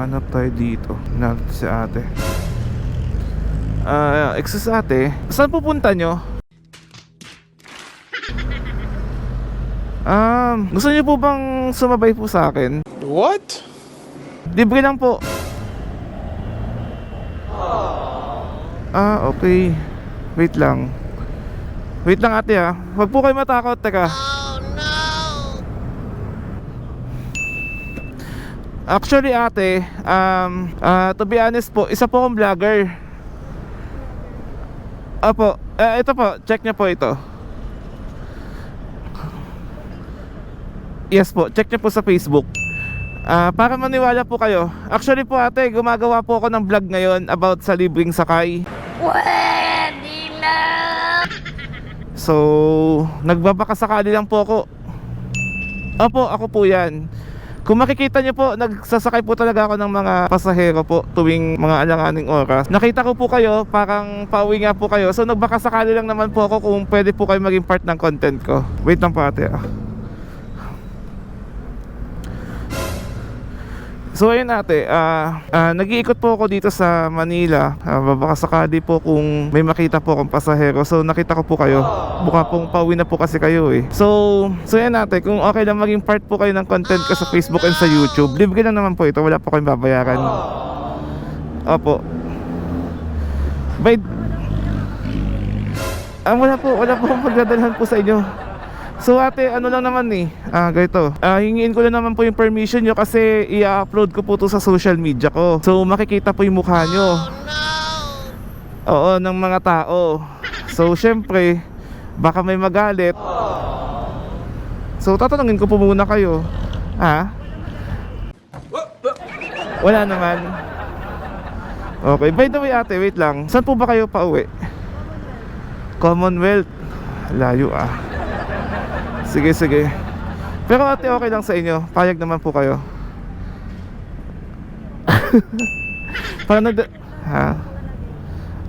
Hanap tayo dito. Hanap si ate. Excuse ate, saan pupunta nyo? Gusto niyo po bang sumabay po sa akin? What? Libre lang po. Okay. Wait lang. Wait lang ate ha. Huwag po kayo matakot, teka. Actually ate, to be honest po, isa po akong vlogger. Opo, ito po, check niyo po ito. Yes po, check niyo po sa Facebook. Para maniwala po kayo. Actually po ate, gumagawa po ako ng vlog ngayon about sa libreng sakay. Pwede na! So, nagbabakasakali lang po ako. Opo, ako po yan. Kung makikita nyo po, nagsasakay po talaga ako ng mga pasahero po tuwing mga alanganing oras. Nakita ko po kayo, parang pauwi nga po kayo. So nagbakasakali lang naman po ako kung pwede po kayo maging part ng content ko. Wait lang po ate. So ayun ate, nag-iikot po ako dito sa Manila. Baka sakali po kung may makita po akong pasahero. So nakita ko po kayo. Buka pong pauwi na po kasi kayo eh. So ayun ate, kung okay lang maging part po kayo ng content ko sa Facebook and sa YouTube, libre lang naman po ito, wala po kayong babayaran. Opo. Wala po akong magdadalhan po sa inyo. So ate, ano lang naman eh, ganito, hingiin ko lang naman po yung permission nyo kasi i-upload ko po to sa social media ko. So makikita po yung mukha nyo. Oo, ng mga tao. So syempre, baka may magalit. So tatanungin ko po muna kayo. Wala naman. Okay, by the way ate, wait lang. Saan po ba kayo pauwi? Commonwealth. Layo Sige. Pero ate, okay lang sa inyo. Payag naman po kayo. Paano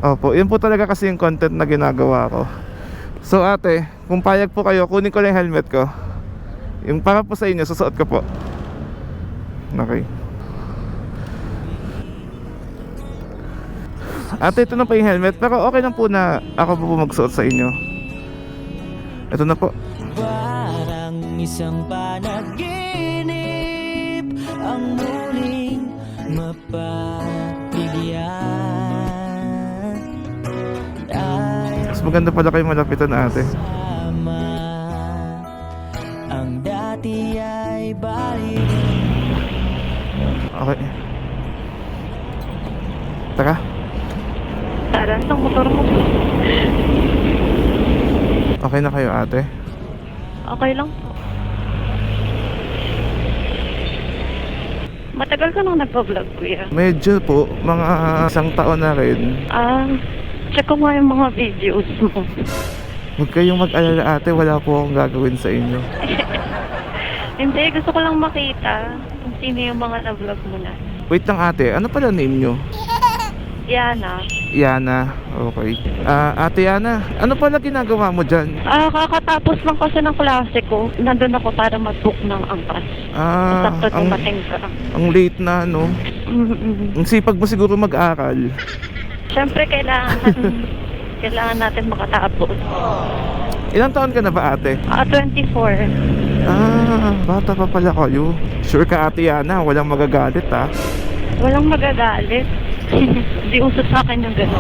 Opo, yun po talaga kasi yung content na ginagawa ko. So ate, kung payag po kayo, kunin ko lang yung helmet ko. Yung para po sa inyo, susuot ko po. Okay. Ate, ito na po yung helmet. Pero okay lang po na ako po magsuot sa inyo. Ito na po. Parang isang panaginip ang muling mapapigyan. Mas maganda pala kayo malapitan ate. Sama ang dati ay balik. Okay. Taka. Tara, ang motor mo. Okay na kayo ate? Okay lang po. Matagal ka nang nagpa-vlog, kuya. Medyo po, mga isang taon na rin. Check ko nga yung mga videos mo. Huwag kayong mag-alala ate, wala po akong gagawin sa inyo. Hindi, gusto ko lang makita kung sino yung mga na-vlog mo na. Wait lang ate, ano pala name nyo? Yana. Yana, okay. Ate Yana, ano pala ginagawa mo dyan? Kakatapos lang kasi ng klase ko. Nandun ako para mag-book ng angkas. Sakto dumating ka. Ang late na no. Ang sipag mo siguro mag-aral. Siyempre, kailangan natin makatapos. Ilang taon ka na ba ate? 24. Bata pa pala kayo. Sure ka ate Yana, walang magagalit Walang magagalit. Hindi uso sa akin yung gano'n.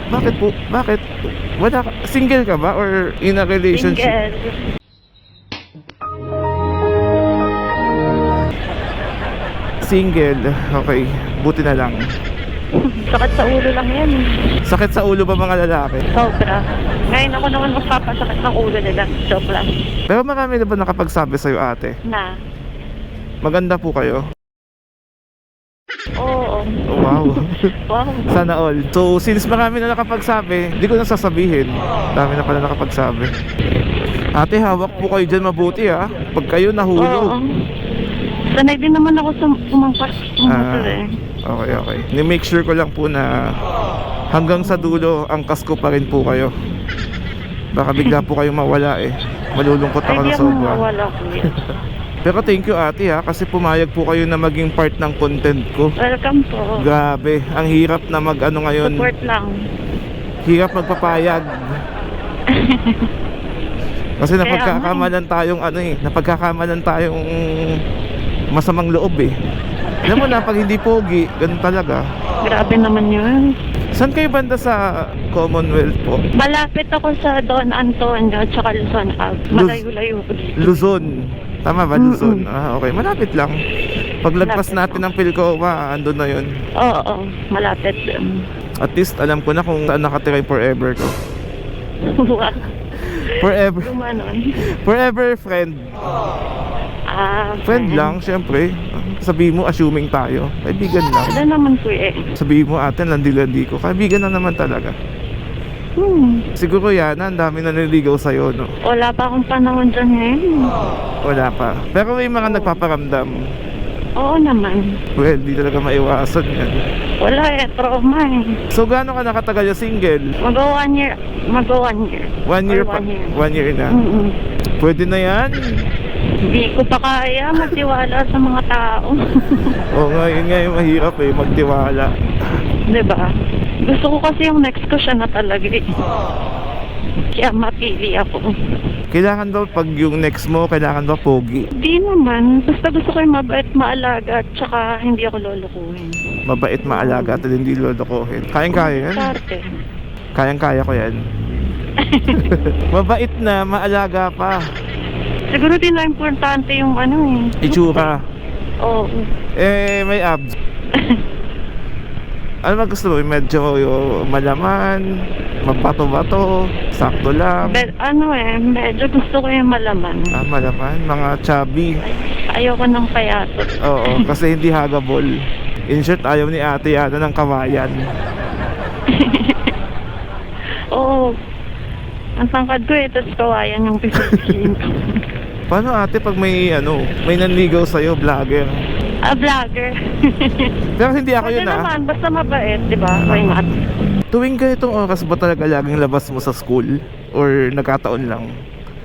Bakit po? Bakit? Single ka ba or in a relationship? Single. Single, okay. Buti na lang. Sakit sa ulo lang yan. Sakit sa ulo ba mga lalaki? Sobra. Ngayon ako naman magpapasakit ng ulo nila. Joke lang. Pero marami na ba nakapagsabi sa'yo ate? Na. Maganda po kayo? Oo. Oh, wow. Wow. Sana all. So since marami na nakapagsabi, hindi ko na sasabihin. Dami na pala nakapagsabi. Ate, hawak po kayo dyan mabuti pag kayo nahulog. Oo. Sanay din naman ako sa umangkas ng motor Okay. Ni-make sure ko lang po na hanggang sa dulo, angkas ko pa rin po kayo. Baka bigla po kayong mawala Malulungkot ako Ay, na di ako sobra. mawala, kuya. Pero thank you ate ha, kasi pumayag po kayo na maging part ng content ko. Welcome po. Grabe, ang hirap na mag ano ngayon. Support lang. Hirap magpapayag. Kasi napagkakamalan tayong ano eh, napagkakamalan tayong masamang loob eh. Alam mo na, pag hindi pogi, ganun talaga. Grabe naman yun. Saan kayo banda sa Commonwealth po? Malapit ako sa Don Antonio at saka Luzon Ave. Malayo-layo ko dito. Luzon. Tama ba, Luzon? Ah, okay, malapit lang. Paglagpas natin ng Pilcoa, andun na yun. Oo, malapit din. At least alam ko na kung saan nakatira yung forever ko. Forever. Gumanon. Forever friend. Friend lang, syempre. Sabihin mo, assuming tayo. Kaibigan lang. Wala naman po eh. Sabihin mo, ate, landi-landi ko. Kaibigan lang naman talaga. Siguro yan, ang dami na naliligaw sa'yo, no? Wala pa akong panahon dyan ngayon. Wala pa. Pero may mga nagpaparamdam. Oo naman. Well, di talaga maiwasan yan. Wala eh, trauma eh. So, gaano ka nakatagal yung single? Mag-o 1 year. Mag-o 1 year. 1 year Or pa? 1 year. 1 year na? Pwede na yan? Hindi ko pa kaya magtiwala sa mga tao. Oo nga, yun nga yung mahirap eh, magtiwala. Diba? Gusto ko kasi yung next ko siya na talaga eh. Kaya mapili ako. Kailangan ba pag yung next mo, kailangan ba pogi? Di naman. Basta gusto ko yung mabait, maalaga at saka hindi ako lolokohin. Mabait, maalaga at hindi lolokohin. Kayang-kaya yan? Parte. Kayang-kaya ko yan. Mabait na, maalaga pa. Siguro din na importante yung ano eh. Itsura. Oo. Eh, may abs. Ano ba gusto mo? Medyo malaman, mabato-bato, sakto lang. Medyo gusto ko yung malaman. Ah, malaman, mga chubby. Ayoko ng payatot. Oo, kasi hindi hagabol. In short, ayaw ni ate yata ng kawayan. Oo. Ang tangkad ko eh, tapos kawayan yung pipiliin ko. Paano ate pag may may nanligaw sa'yo, vlogger? Vlogger. Pero hindi ako Pwede yun ah. naman, basta mabait, di ba? Why not? Tuwing ganitong oras ba talaga laging labas mo sa school? Or nagkataon lang?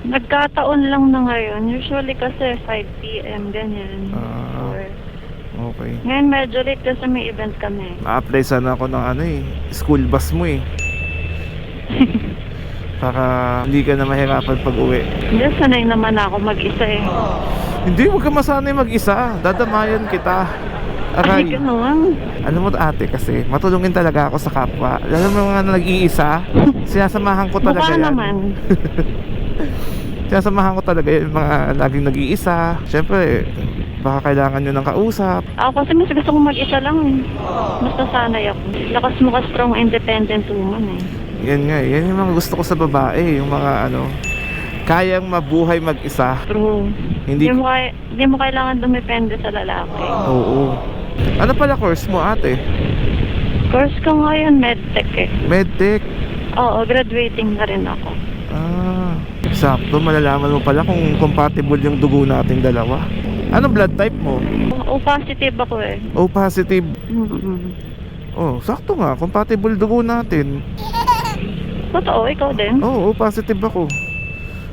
Nagkataon lang na ngayon. Usually kasi 5 p.m. ganyan. Or, Okay. ngayon medyo late kasi may event kami. Ma-apply sana ako ng school bus mo eh. Para hindi ka na mahirapan pag uwi. Hindi, sanay naman ako mag-isa eh. Hindi, huwag ka masanay mag-isa. Dadamayan kita. Ay, Aray. ganun. Alam mo ate kasi, matulungin talaga ako sa kapwa. Alam mo mga nag-iisa, sinasamahan ko talaga Mukha yan. naman. Sinasamahan ko talaga yung mga laging nag-iisa. Siyempre, baka kailangan nyo ng kausap. Ako kasi mas gusto kong mag-isa lang eh. Mas nasanay ako. Lakas mo ka strong independent woman eh. Yan nga, yan yung mga gusto ko sa babae. Yung mga kayang mabuhay mag-isa. True. Hindi Hindi mo kailangan dumepende sa lalaki. Oo. Ano pala course mo ate? Course ko ngayon, medtech eh. Medtech. Oo, graduating na rin ako. Ah, sakto. Malalaman mo pala kung compatible yung dugo nating dalawa. Ano blood type mo? O positive ako eh. O positive. Oh, Mm-mm. sakto nga. Compatible dugo natin. Totoo, ikaw din? Oo, positive ako.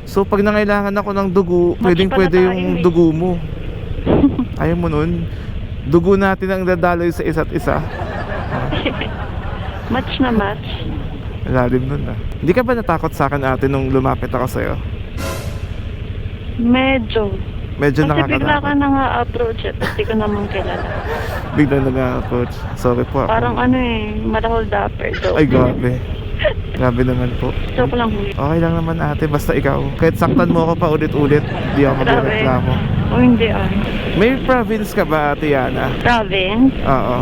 So pag nangailangan ako ng dugo, Match pala pwede tayo yung eh. dugo mo. Ayaw mo nun. Dugo natin ang dadaloy sa isa't isa. Match na match. Lalim nun ah. Hindi ka ba natakot sa akin ate nung lumapit ako sa'yo? Medyo. Medyo Kasi bigla ka nakakatakot. na nga approach at hindi ko naman kilala. Biglang nag-approach. Sorry po ako. Parang malahol dapper. Ay grabe. Grabe naman po. Joke lang huli. Okay lang naman ate, basta ikaw. Kahit saktan mo ako pa ulit-ulit, hindi ako Grabe. magreklamo. O hindi ah. May province ka ba ate Yana? Province? Oo.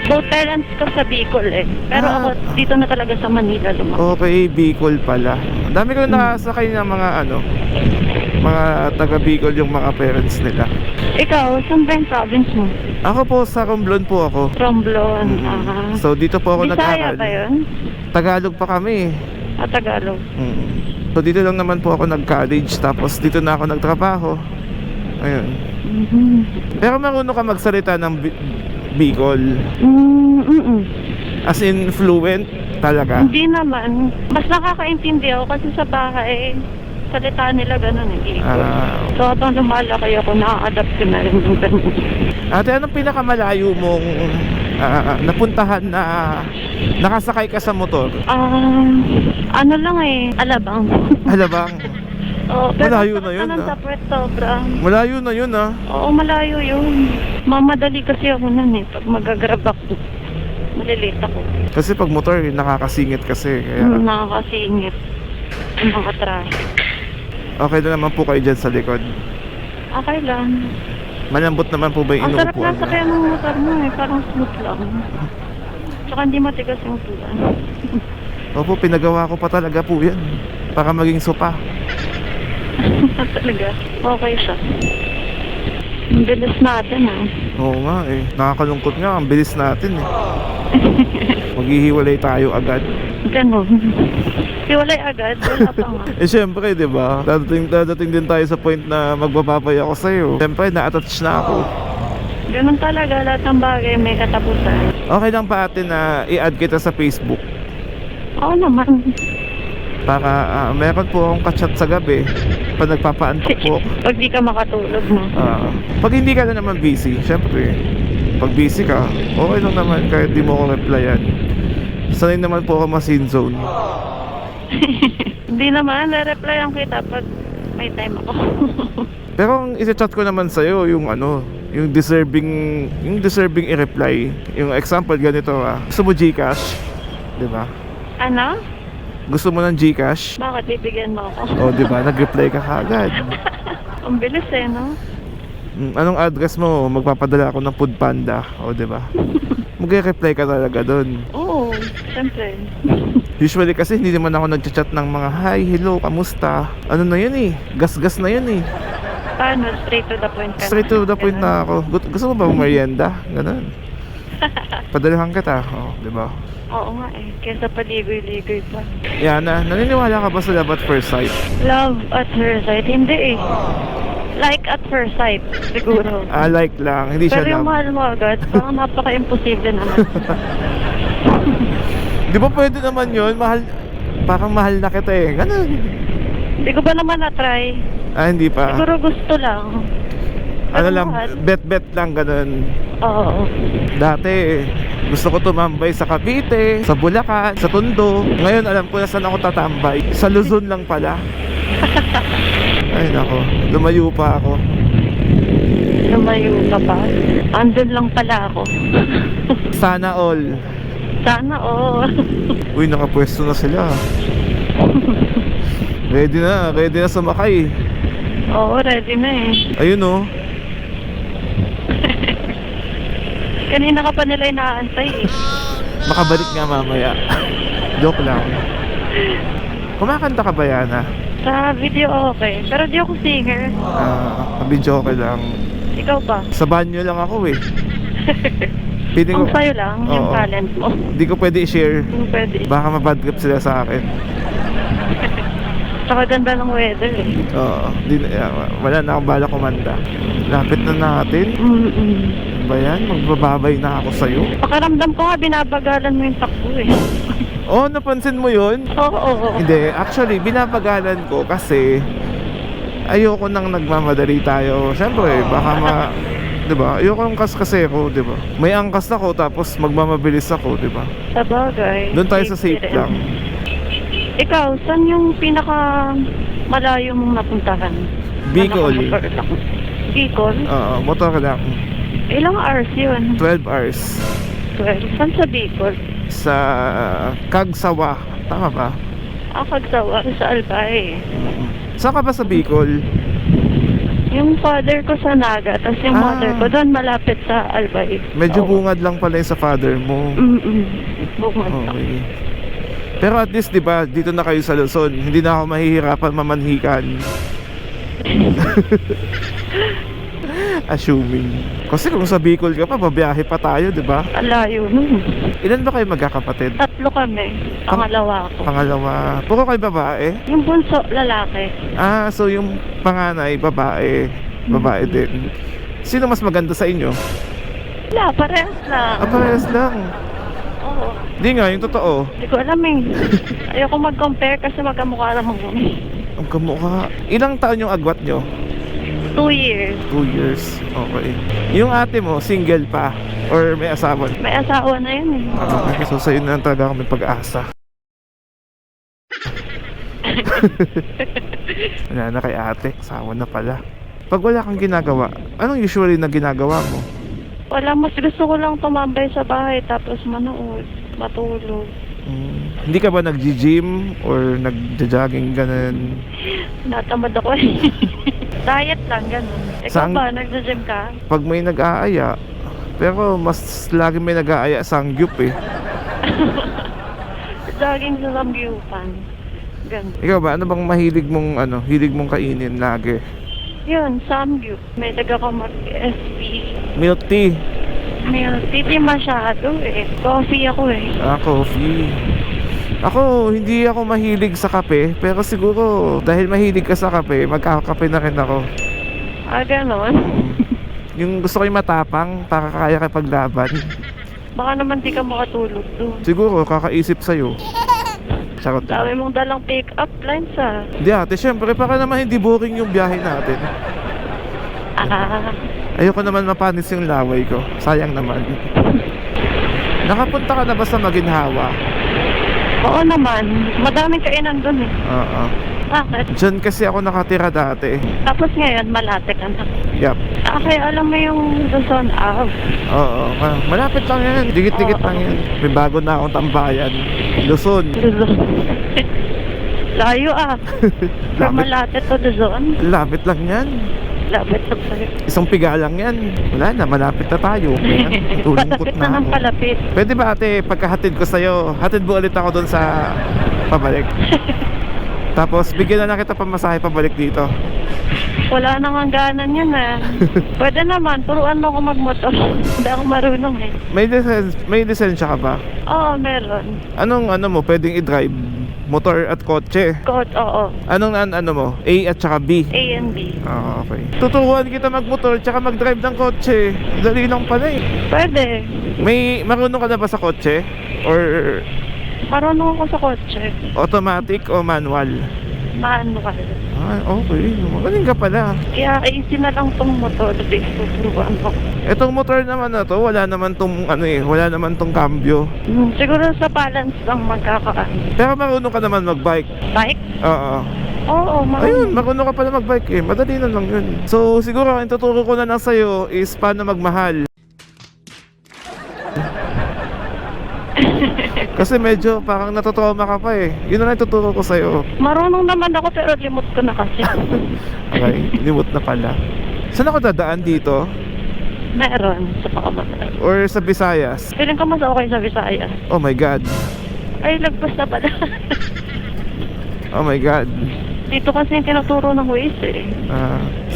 Both parents ko sa Bicol eh. Pero Ah. ako dito na talaga sa Manila lumaki. Okay, Bicol pala. Ang dami ko nakasakay ng mga mga taga Bicol yung mga parents nila. Ikaw, saan ba yung province mo? Ako po sa Romblon po ako. Romblon. So dito po ako Bisaya nag-aral. ba yun? Tagalog pa kami. Tagalog. So dito lang naman po ako nag-college, tapos dito na ako nagtrabaho. Ayun. Pero marunong ka magsalita ng Bicol. As in fluent talaga. Hindi naman. Mas nakakaintindi ako kasi sa bahay salita nila ganun, hindi ko. Ah. So, habang lumalaki ako, na-adapt ko na rin yung ganun. Ate, anong pinakamalayo mong napuntahan na nakasakay ka sa motor? Ano lang alabang. Alabang. Oo, pero Malayo na yun, sa puwet sobra. Malayo na yun, ah. Oo, malayo yun. Mamadali kasi ako nun pag magagrab ako. Malilate ako. Kasi pag motor, nakakasingit kasi. Kaya Nakakasingit. Ang mga traffic. okay na naman po kayo dyan sa likod. Okay lang. Malambot naman po ba yung Ang sarap inuupuan na sakyan ng motor mo parang smooth lang. Tsaka hindi matigas yung tulan. Opo, pinagawa ko pa talaga po yan. Para maging sopa. Talaga. Okay siya. Ang bilis natin Oo nga eh. Nakakalungkot nga, ang bilis natin eh. Maghihiwalay tayo agad. Ganun. Hiwalay agad. Wala pa nga. Eh syempre, di ba? Dadating din tayo sa point na magbababay ako sa'yo. Syempre, na-attach na ako. Ganun talaga. Lahat ng bagay may katapusan. Okay lang pa ate na i-add kita sa Facebook. Oo naman. Para meron po akong kachat sa gabi. Pag nagpapaantok po. Pag di ka makatulog mo. Pag hindi ka na naman busy, syempre, pag busy ka, okay lang naman kahit di mo ako replyan. Sanay naman po ako ma-scene zone. Hindi naman. Na-replyan kita pag may time ako. Pero ang isa-chat ko naman sa'yo, yung yung deserving i-reply. Yung example ganito gusto mo GCash? Diba? Ano? Gusto mo ng GCash? Bakit bibigyan mo ako? O diba, nag-reply ka kagad. Ang bilis no? Anong address mo? Magpapadala ako ng Food Panda. O diba? Mag-reply ka talaga doon. Oo, siyempre. Usually kasi hindi naman ako nag-chat ng mga hi, hello, kamusta? Ano na yun eh? Gas-gas na yun eh. Paano? Straight to the point ka Straight to the point Ganun. na ako. Gusto mo ba merienda? Ganun. Padalahan kita. O, diba? Oo nga Kesa paligoy-ligoy pa. Yana, naniniwala ka ba sa love at first sight? Love at first sight? Hindi Like at first sight, siguro. Like lang, hindi siya Pero yung love. mahal mo agad, parang napaka-imposible naman. Di ba pwede naman yun? Parang mahal na kita eh. Ganun. Hindi ko ba naman na-try? Hindi pa. Siguro gusto lang. Ano Pero lang, mahal. bet lang ganun. Oo. Dati, gusto ko tumambay sa Cavite, sa Bulacan, sa Tondo. Ngayon alam ko na saan ako tatambay. Sa Luzon lang pala. Ay nako, lumayo pa ako. Lumayo ka pa. Andun lang pala ako. Sana all. Sana Uy, nakapwesto na sila. Ready na sumakay. Oo, ready na Ayun oh. Kanina ka pa nila inaantay Makabalik nga mamaya. Joke lang. Kumakanta ka ba, Yana? Sa video okay. Pero di ako singer. Video okay lang. Ikaw ba? Sa banyo lang ako eh. Pili ko, Kung sa'yo lang, yung Oo. talent mo. Hindi ko pwede i-share. Kung pwede. Baka mabad trip sila sa akin. Saka ganda ng weather Oo. Wala na akong bala kumanda. Lapit na natin. Ano ba yan? Magbababay na ako sa'yo. Pakaramdam ko nga, binabagalan mo yung takbo Oh, napansin mo yun? Oo. Hindi. Actually, binabagalan ko kasi ayoko nang nagmamadali tayo. Siyempre, baka diba? Ayoko ng kasi ako, diba? May angkas ako tapos magmamabilis ako, diba? Sa bagay. Doon tayo sa safe rin. lang. Ikaw, saan yung pinaka malayo mong napuntahan? Bicol. Bicol? Oo, motor lang. Ilang hours yun? 12 hours. 12. Saan sa Bicol? Sa Cagsawa. Tama ba? Kagsawa sa Albay. Saan ka ba sa Bicol? Yung father ko sa Naga, tapos yung mother ko doon malapit sa Albay. Medyo Oo. bungad lang pala yung sa father mo. Bungad lang. Okay. Pero at least, di ba, dito na kayo sa Luzon. Hindi na ako mahihirapan mamanhikan. Assuming. Kasi kung sa Bicol ka pa, babiyahe pa tayo, di ba? Alayo nun. Ilan ba kayo magkakapatid? 3 kami. Pangalawa ako. Pangalawa. Puro kayo babae? Yung bunso, lalaki. So yung panganay, babae. Babae din. Sino mas maganda sa inyo? Wala, parehas lang. Parehas lang. Oo. Di nga, yung totoo. Hindi ko alam Ayoko mag-compare kasi magkamukha naman kami. Ang kamukha. Ilang taon yung agwat nyo? 2 years. 2 years. Okay. Yung ate mo, single pa? Or may asawa? May asawa na yun eh. Okay, so sa'yo na lang talaga kami pag-asa. Wala na kay ate, asawa na pala. Pag wala kang ginagawa, anong usually na ginagawa mo? Wala, mas gusto ko lang tumambay sa bahay tapos manood, matulog. Hindi ka ba nag-gym or nag-jogging ganun? Natamad ako eh. Diet lang, ganun. Ikaw Saan- ba, nagja-gym ka? Pag may nag-aaya, pero mas lagi may nag-aaya sangyup eh. Jogging sa Samgyupan. Ganun. Ikaw ba, ano bang hilig mong kainin lagi? Yun, Samgyup. May taga ka mag-SP. Milk tea. Hindi masyado eh. Coffee ako eh. Coffee. Ako, hindi ako mahilig sa kape, pero siguro dahil mahilig ka sa kape, magkakape na rin ako. Ganon. Yung gusto ko yung matapang para kaya paglaban. Baka naman di ka makatulog doon. Siguro kakaisip sa'yo. Charot. Dami mong dalang pick-up lines ah. Di ate, syempre para naman hindi boring yung biyahe natin. Ayoko naman mapanis yung laway ko. Sayang naman. Nakapunta ka na ba sa Maginhawa? Oo naman. Madaming kainan doon eh. Oo. Bakit? Diyan kasi ako nakatira dati. Tapos ngayon, malate ka na. Yup. Kaya alam mo yung Luzon Ave. Oo. Malapit lang yan. Dikit-dikit lang yan. May bago na akong tambayan. Luzon. Luzon. Layo ah. From Lapit. Malate to Luzon. Lapit lang yan. Lapit lang sa'yo. Isang piga lang yan. Wala na, malapit na tayo. Tulungkot Palapit na na ng ako. palapit. Pwede ba ate, pagkahatid ko sa'yo, hatid mo ulit ako doon sa pabalik. Tapos bigyan na lang kita pamasahe pabalik dito. Wala nang hangganan yan ah. Pwede naman, turuan mo ako magmotor. Hindi ako marunong eh. May lisensya ka ba? Oo, meron. Anong mo, pwedeng i-drive? Motor at kotse? Oo. Anong mo? A at saka B? A and B. Okay. Tuturuan kita magmotor tsaka mag-drive ng kotse. Dali lang pala eh. Pwede. Marunong ka na ba sa kotse? Or Marunong ako sa kotse. automatic o manual? Manual. Okay. Magaling ka pala. Kaya easy na lang tong motor. Kasi tuturuan ko. Etong motor naman na to, wala naman tong cambio. Siguro sa balance lang magkakaan. Pero marunong ka naman mag-bike. Bike? Oo. Oo, Ayun, marunong ka pala mag-bike eh. Madali na lang yun. So, siguro ang tuturo ko na lang sa'yo is paano magmahal. Kasi medyo parang natutrauma ka pa eh. Yun na lang tuturo ko sa'yo. Marunong naman ako pero limot ko na kasi. Okay, limot na pala. Saan ako dadaan dito? Meron sa Pakamatay. Or sa Visayas? Feeling ko mas okay sa Visayas. Oh my God. Ay, lagpas na pala. Oh my God. Dito kasi yung tinuturo ng Waze eh.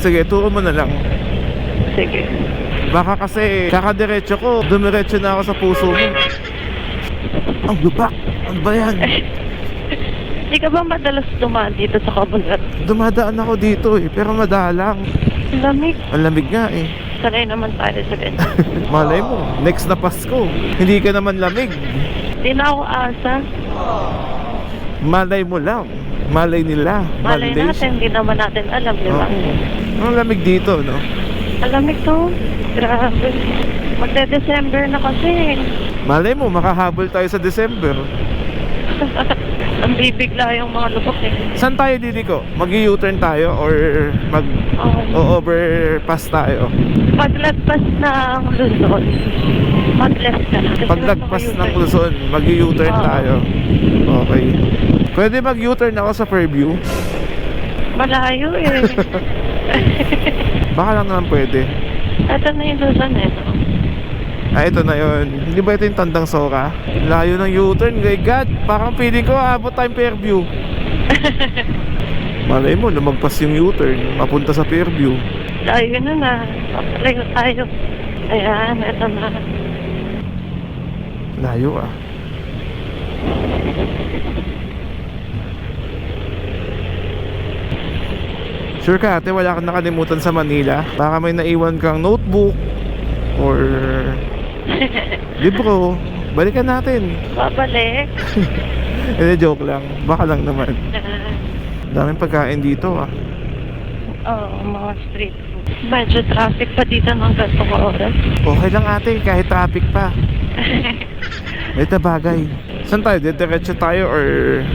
Sige, turo mo na lang. Sige. Baka kasi kakadiretso ko, dumiretso na ako sa puso mo. Ang lubak! Ano ba yan? Hindi ka ba madalas dumaan dito sa Kabulat? Dumadaan ako dito eh, pero madalang. Lamig. Ang lamig nga eh. Sanay naman tayo sa ganyan. Malay mo, next na Pasko, hindi ka naman lamig. Hindi na ako asa. Malay mo lang. Malay nila. Malay Malay natin, hindi naman natin alam, di ba? Ang lamig dito, no? Alamig to. Grabe. Magde-December na kasi. Malay mo, makahabol tayo sa December. Ang bibigla yung mga lubok eh. Saan tayo liliko? Mag-U-turn tayo or mag-overpass tayo? Paglagpas ng Luzon, mag-left ka na. Kasi Paglagpas mag-U-turn. ng Luzon, mag-U-turn Oo. tayo. Okay. Pwede mag-U-turn ako sa Fairview? Malayo eh. Baka lang naman pwede. Ito na yung Luzon eh. No? Ito na yun. Hindi ba ito yung Tandang Sora? Layo ng U-turn. My God, parang feeling ko abot tayong Fairview. Malay mo, lumagpas yung U-turn. Mapunta sa Fairview. Layo na na. Papalayo tayo. Ayan, ito na. Layo ah. Sure ka ate, wala kang nakalimutan sa Manila? Baka may naiwan kang notebook or libro. Balikan natin. Babalik. Hindi, joke lang. Baka lang naman. Daming pagkain dito ah. Oo, mga street food. Medyo traffic pa dito ng gantong oras. Okay lang ate, kahit traffic pa. Ito bagay. Saan tayo? Diretso tayo or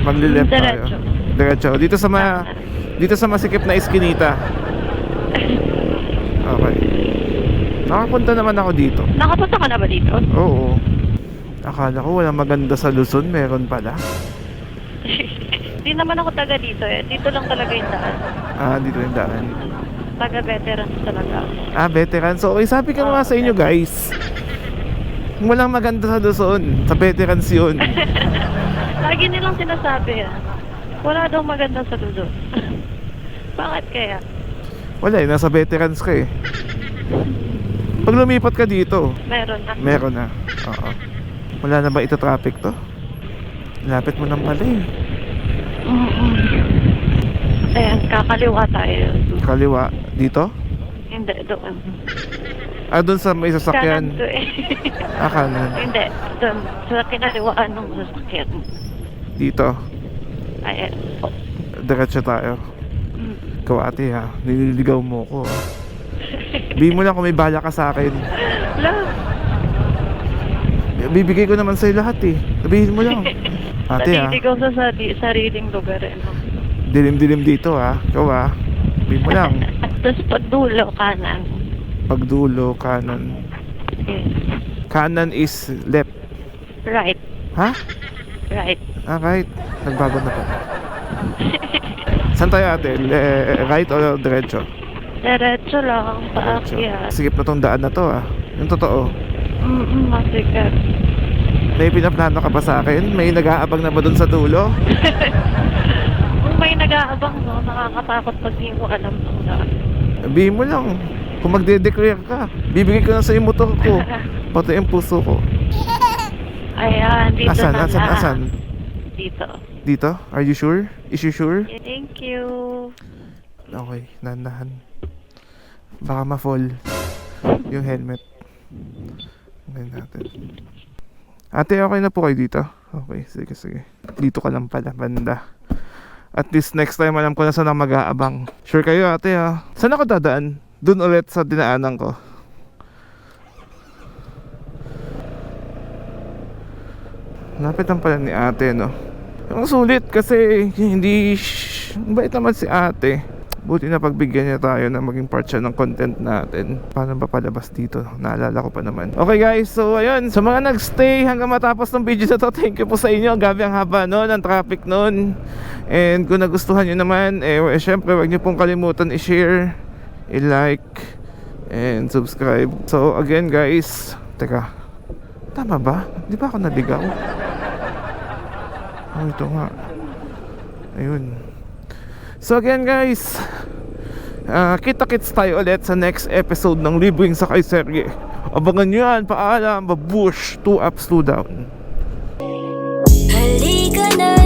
magli-left tayo? Diretso. Diretso. Dito sa masikip na iskinita. Okay. Nakapunta naman ako dito. Nakapunta ka na ba dito? Oo. Akala ko walang maganda sa Luzon, meron pala. Hindi naman ako taga dito eh. Dito lang talaga yung daan. Ah, dito yung daan. Taga veterans talaga ako. Ah, veteran. So, okay, sabi ko nga sa inyo guys. Walang maganda sa Luzon. Sa veterans yun. Lagi nilang sinasabi ah. Wala daw maganda sa Luzon. Bakit kaya? Wala eh, nasa veterans ka eh. Pag lumipat ka dito, Meron na. meron na. Oo. Wala na ba ito traffic to? Lapit mo nang pala eh. Ayan, kakaliwa tayo. Kaliwa. Dito? Hindi, doon. Ah, dun sa may sasakyan. Kanan to eh. Ah, kanan. Hindi, doon. Sa kinaliwaan ng sasakyan. Dito. Ayan. Diretso tayo. Mm. Ikaw ate ha, nililigaw mo ko. Bigyan mo lang kung may bala ka sa akin. Wala. Bibigay ko naman sa'yo lahat eh. Sabihin mo lang. Ate ha, Naliligaw sa sariling lugar eh. No? dilim-dilim dito ha. Ikaw ha, sabihin mo lang. Tapos pagdulo, kanan. Pagdulo, kanan. Yes. Kanan is left. Right. Ha? Right. Ah, right. Nagbago na pa. Saan tayo ate? Right o diretso? Diretso lang, Diretso. paakyat. Sigip na tong daan na to ah. Yung totoo. Masikat. May pinaplano ka ba sa akin? May nag-aabang na ba dun sa dulo? Kung may nag-aabang, no, nakakatakot pag di mo alam ng daan. Sabihin mo lang. Kung magde-declare ka, bibigay ko na sa yung motor ko. Pati yung puso ko. Ayan, dito Asan? na Asan? lang. Asan? Dito. Dito? Are you sure? Is you sure? Thank you. Okay, nandahan. Baka ma-fall yung helmet. Ngayon natin. Ate, okay na po kayo dito? Okay, sige, sige. Dito ka lang pala, banda. At least next time alam ko na saan ako mag-aabang. Sure kayo ate ha? Saan ako dadaan? Doon ulit sa dinaanan ko. Lapit lang pala ni ate, no? Ang sulit kasi hindi... Bait naman si ate. Buti na pagbigyan niya tayo na maging part siya ng content natin. Paano ba palabas dito? Naalala ko pa naman. Okay guys, so ayun. Sa mga nagstay hanggang matapos ng video na to, thank you po sa inyo. Gabi ang haba noon, ang traffic noon. And kung nagustuhan nyo naman, syempre wag nyo pong kalimutan i-share, i-like, and subscribe. So again guys, teka, tama ba? Di ba ako naligaw? Oh, ito nga. Ayun. So again guys, kita-kits tayo ulit sa next episode ng Libreng Sakay Serye. Abangan nyo yan, paalam, babush, 2 ups, 2 down. Halika na.